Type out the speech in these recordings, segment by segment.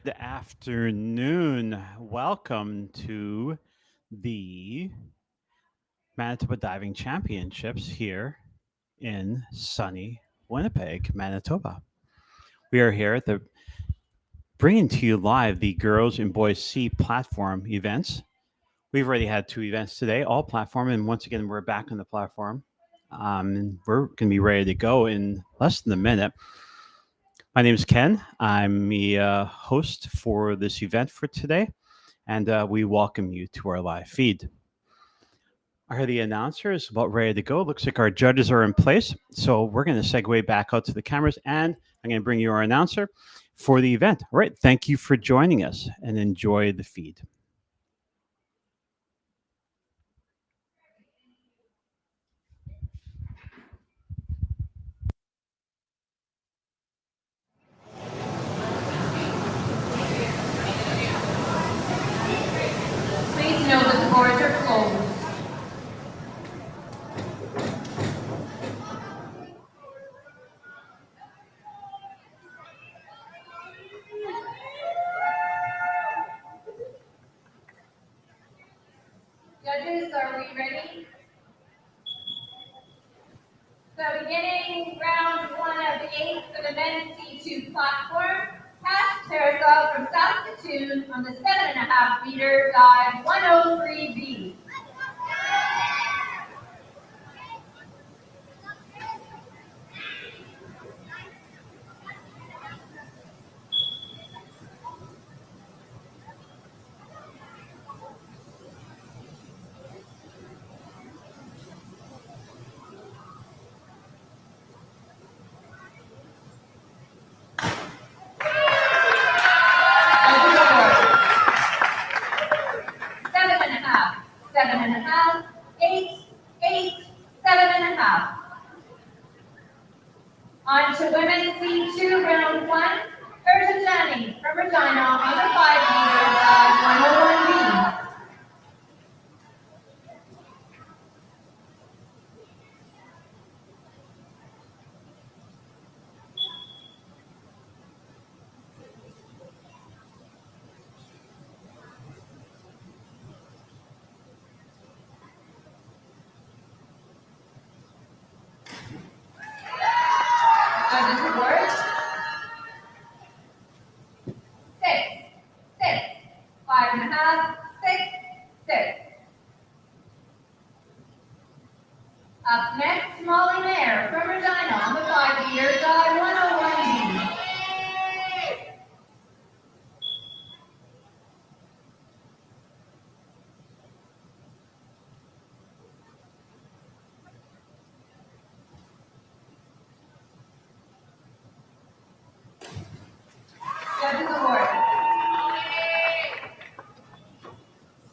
Good afternoon. Welcome to the Manitoba Diving Championships here in sunny Winnipeg, Manitoba. We are here at the bringing to you live the Girls and Boys Sea platform events. We've already had two events today, all platform, and once again we're back on the platform. And we're going to be ready to go in less than a minute. My name is Ken. I'm the host for this event for today, and we welcome you to our live feed. Are the announcers about ready to go? Looks like our judges are in place. So we're going to segue back out to the cameras, and I'm going to bring you our announcer for the event. All right. Thank you for joining us and enjoy the feed. Please note that the boards are closed. Judges, are we ready? So beginning round one of the eighth for the men's C2 platform, cast Teresa from Saskatoon on the 7.5 meter dive 103B. Seven and a half, 8, 8, 7.5. On to women's C2 round one, Ursa Jani from Regina on the 5 meter dive 101B. Judges report. 6, 6, 5.5, 6, 6. Up next, Molly Mayer from Regina on the 5 meter dive 101B. Judges award.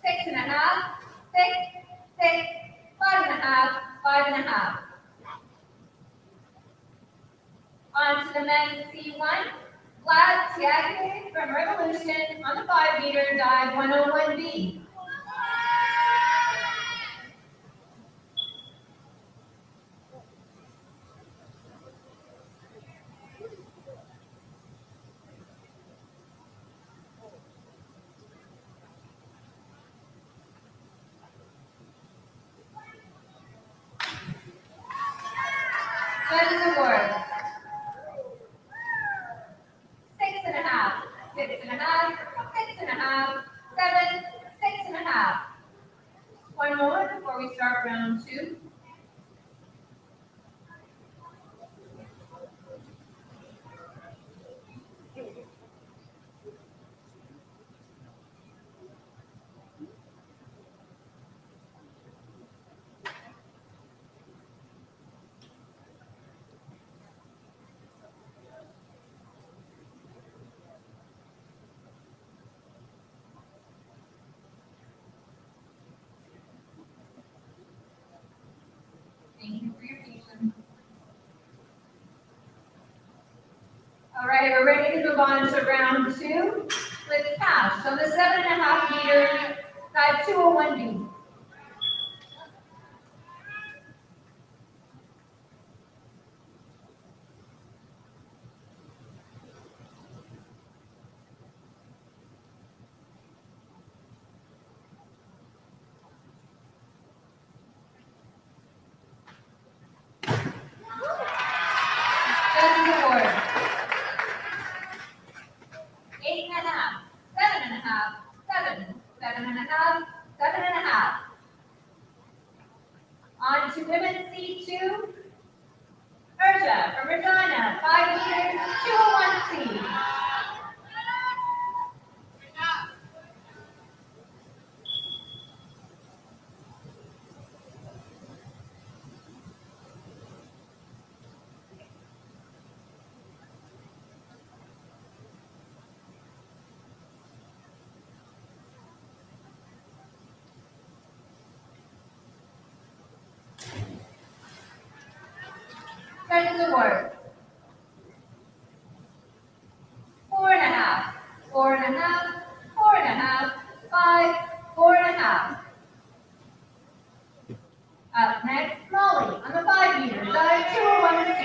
6.5, 6, 6, 5.5, 5.5. On to the men's C1, Vlad Tiaghe from Revolution on the 5 meter dive 101B. Judges award. 6.5, 6.5, 6.5, 7, 6.5. One more before we start round two. Thank you for your patience. All right, we're ready to move on to round two with Cash on the 7.5 meter dive 201B. 8.5, 7.5, 7, 7.5, 7.5. On to women's C2, Ursula from Regina, 5 meters, 201C. Judges award. 4.5, 4.5, 4.5, 5, 4.5. Up next, Molly on the 5 meters, dive 201C.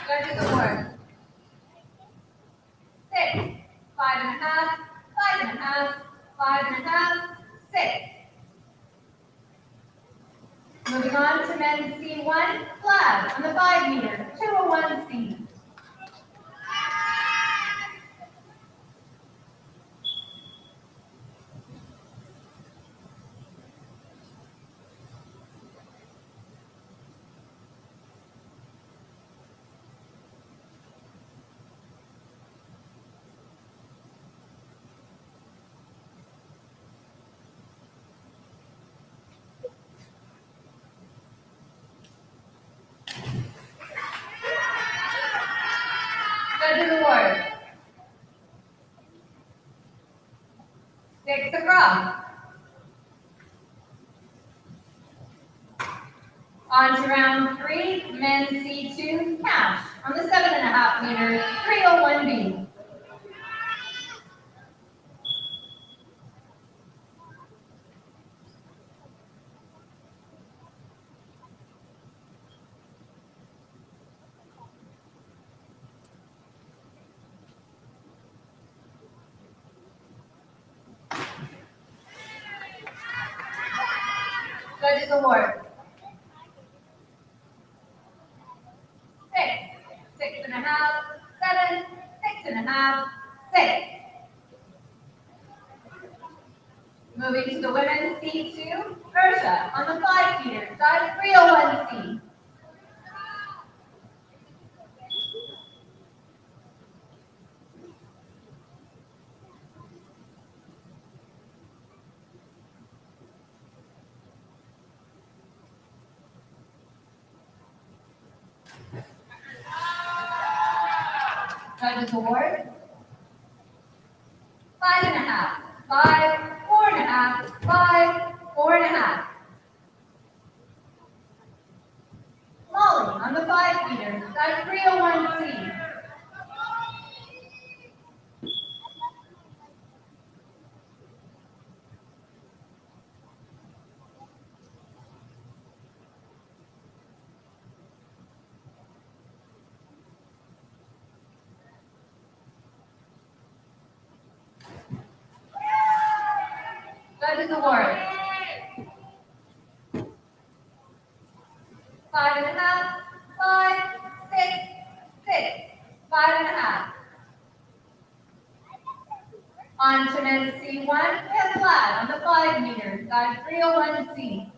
Judges award. 6, 5.5, 5.5, 5.5, 6. Moving on to men's C1, Vlad on the 5 meter, 201C. Judges award. 6 across. On to round 3, men's C2, Cash on the 7.5 meter, 301B. Judges award. 6, 6.5, 7, 6.5, 6. Moving to the women's C2, Ursula on the 5 meter, dive 301C. Judges award. 5.5, 5, 4.5, 5, 4.5. Molly on the 5 meter, dive 301C. Judges award. 5.5, 5, 6, 6, 5.5. On to men's C1, we have Vlad on the 5 meter, dive 301C.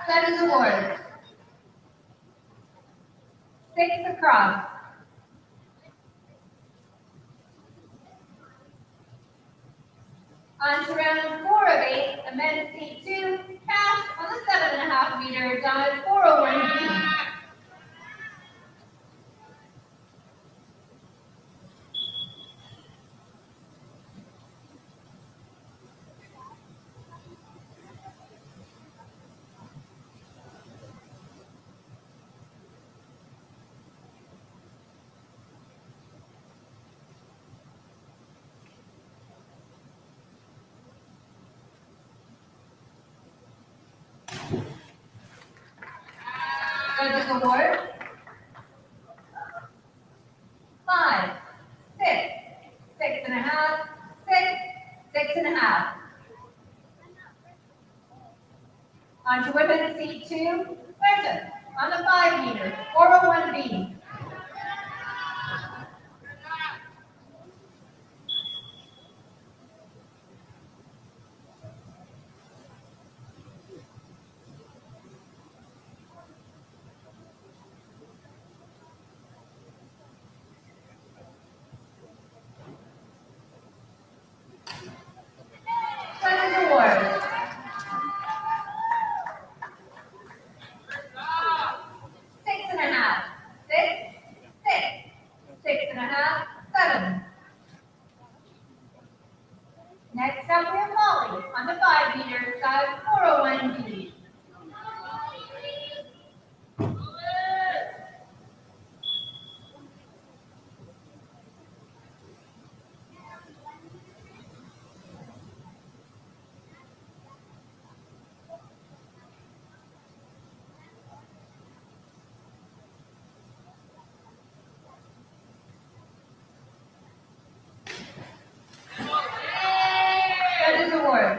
Judges award. 6 across. On to round 4 of 8, a men's C2, Cash on the 7.5 meter, dive 401B. Judges award 5, 6, 6.5, 6, 6.5. On to women's C2, Bertha, on the 5 meter, 401B. Judges award 6.5, 6, 6, 6.5, 7. Next up, we have Molly on the 5 meter side, 401B. Judges award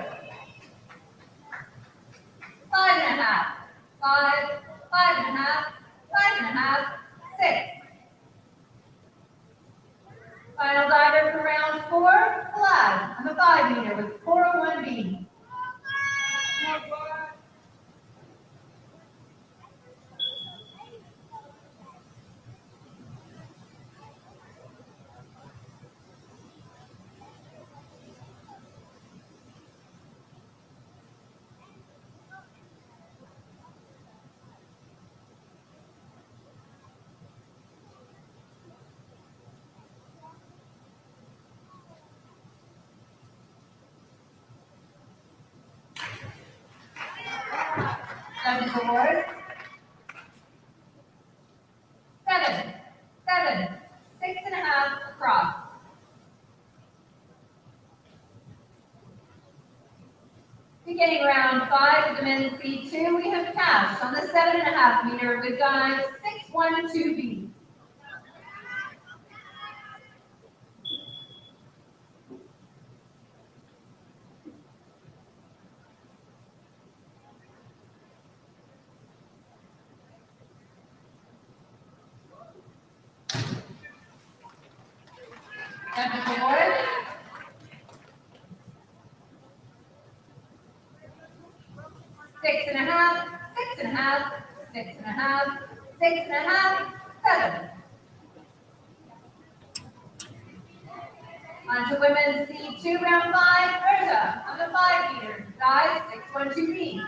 5.5, 5, 5.5, 5.5, 6. Final diver for round 4, Glad on the 5 meter with 401B. Judges award 7, 7, 6.5 across. Beginning round 5 of the men's C2, we have Cash on the 7.5 meter with dive 612B. Judges award 6.5, 6.5, 6.5, 6.5, 7. On to women's C2 round 5, Berta on the 5 meter, dive 612B.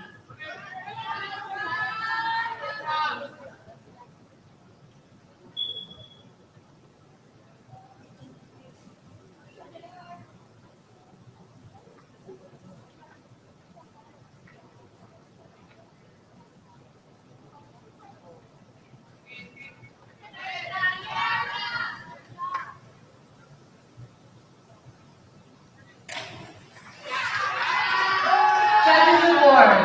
Judges award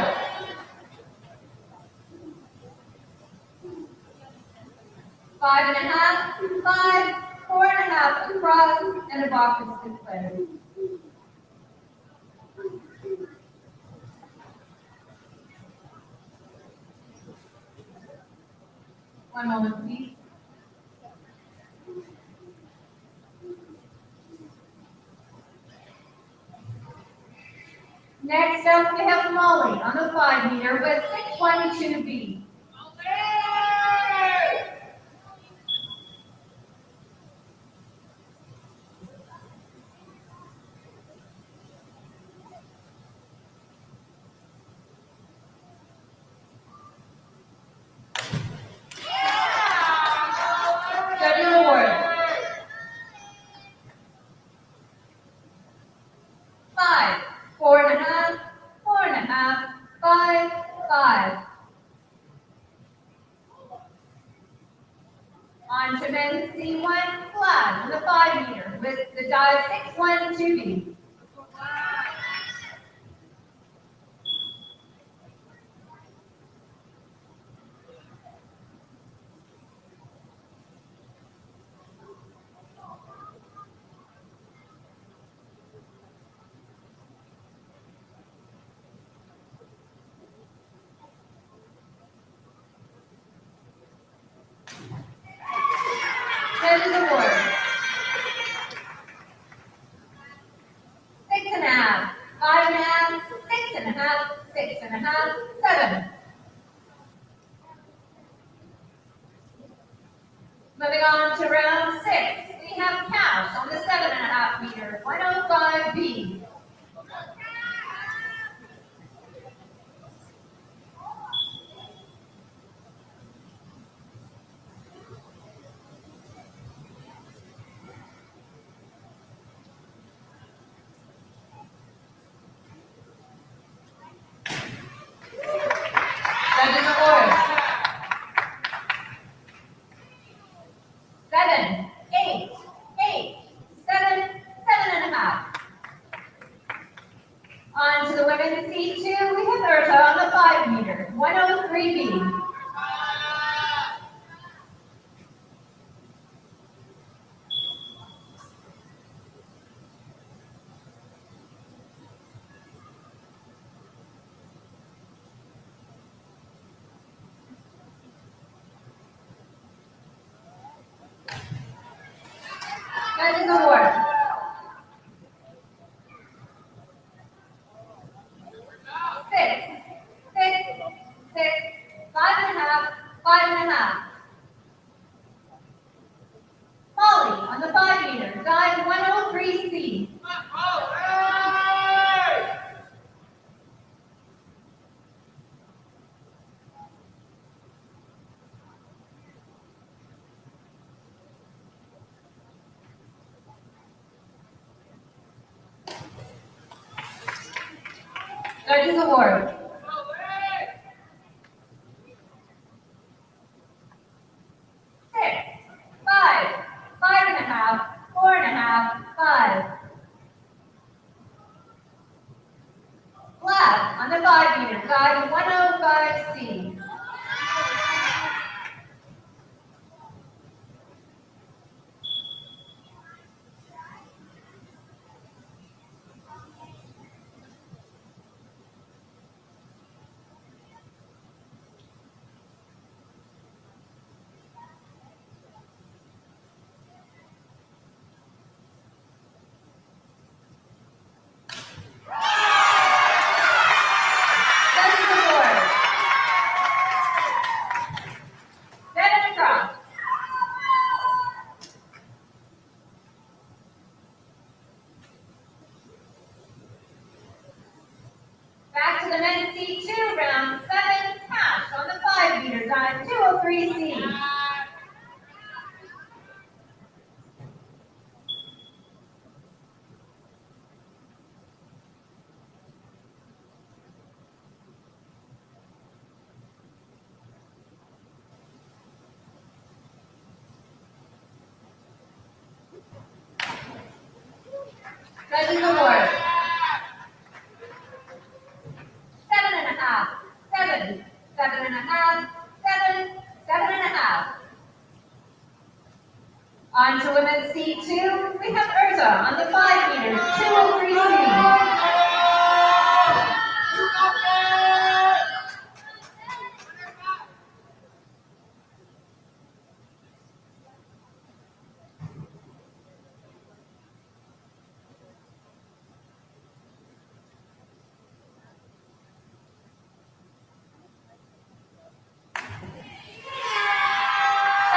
5.5, 5, 4.5 across, and a box is declared. One moment, please. Next up, we have Molly on the 5 meter with 612B. Judges award 5, 4.5, 4.5, 5, 5. On to men's C1, Glad on the 5 meter with the dive 612B. Moving on to round 6, we have Cash on the 7.5 meter, 105B. Judges award. 7, 8, 8, 7, 7.5. On to the women's C2, we have Urta on the 5 meter, 103B. Judges award. 6, 6, 6, 5.5, 5.5. Molly on the 5 meter, dive 103C. Judges award. 6, 5, 5.5, 4.5, 5. Black on the 5 meter, dive 105C. Judges award. 7 across. Back to the men's C2, round 7, Cash on the 5 meter, dive 203C. Judges award. 7.5, 7, 7.5, 7, 7.5. On to women's C2, we have Urza on the 5 meter, 203C.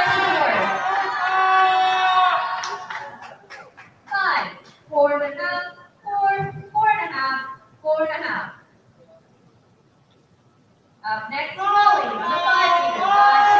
Judges award. 5, 4.5, 4, 4.5, 4.5. Up next, Molly on the 5 meter, dive 203C.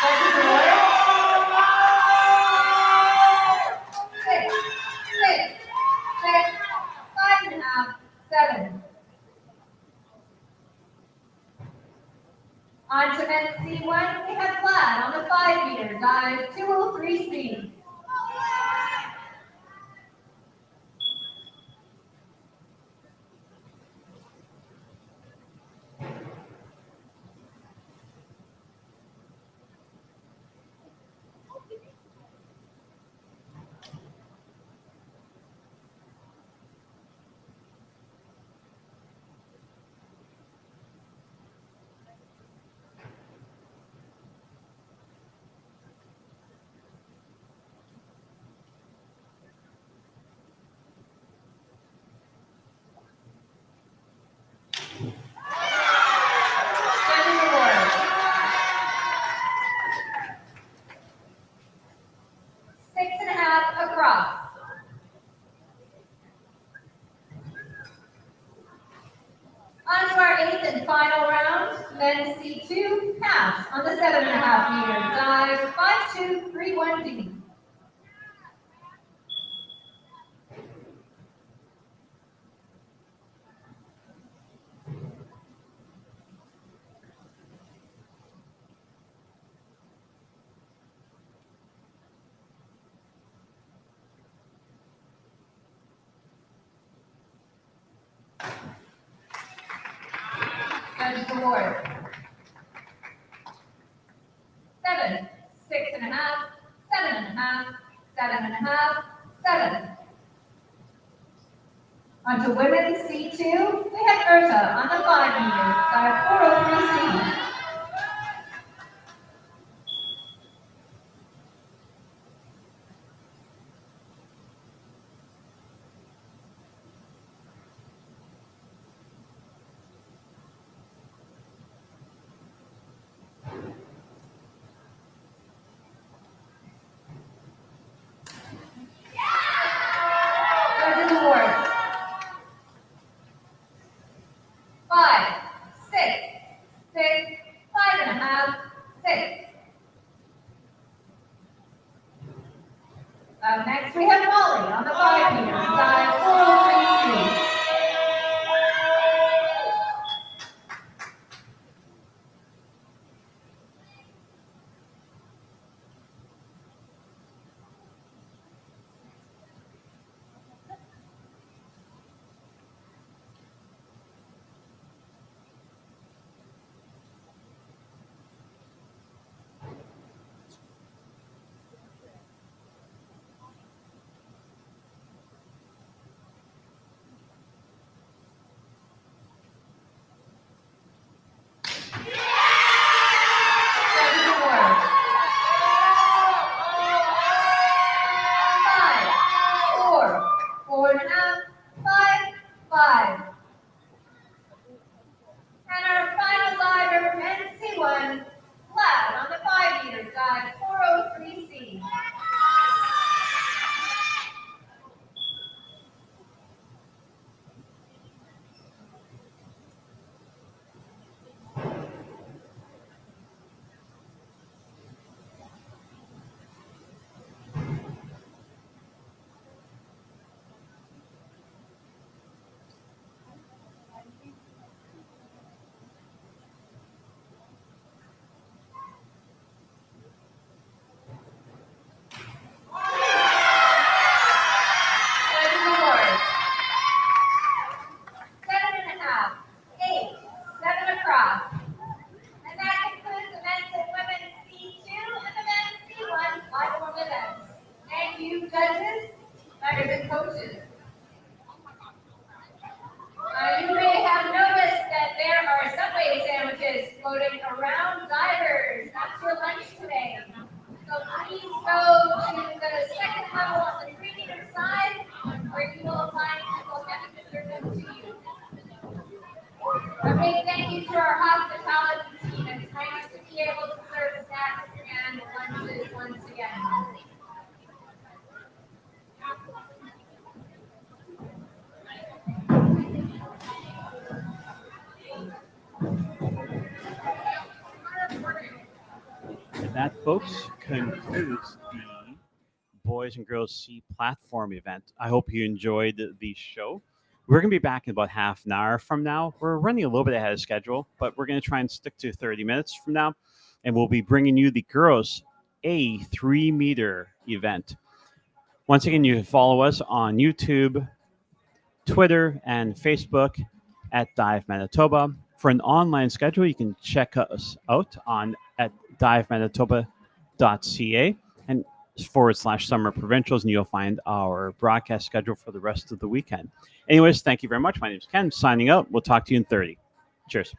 Judges award. 6, 6, 6, 5.5, 7. On to men's C1, we have Vlad on the 5 meter, dive 203C. C2, pass on the 7.5 meter dive, 5231D. Judge award. 7, 6.5, 7.5, 7.5, 7. On to women's C2, we have Urta on the 5 meter, dive 403C. Judges award. 5, 6, 6, 5.5, 6. Next we have Molly on the 5 meter, dive 403C. Judges award. 5, 4, 4.5, 5, 5. And our final diver, men's C1, Vlad on the 5 meter, dive 403C. Judges award. 7.5, 8, 7 across. And that concludes the men's and women's C2 and the men's C1 platform events. Thank you, judges, divers, and coaches. You may have noticed that there are Subway sandwiches floating around divers. That's your lunch today. So please go to the second level on the 3 meter side, where you will find people having to serve them to you. A big thank you to our hospitality team. It's nice to be able to serve snacks and lunches once again. And that, folks, concludes the Boys and Girls C platform event. I hope you enjoyed the show. We're going to be back in about half an hour from now. We're running a little bit ahead of schedule, but we're going to try and stick to 30 minutes from now. And we'll be bringing you the girls A 3 meter event. Once again, you can follow us on YouTube, Twitter, and Facebook at Dive Manitoba. For an online schedule, you can check us out on at divemanitoba.ca and /summer provincials, and you'll find our broadcast schedule for the rest of the weekend. Anyways, thank you very much. My name is Ken, signing out. We'll talk to you in 30. Cheers.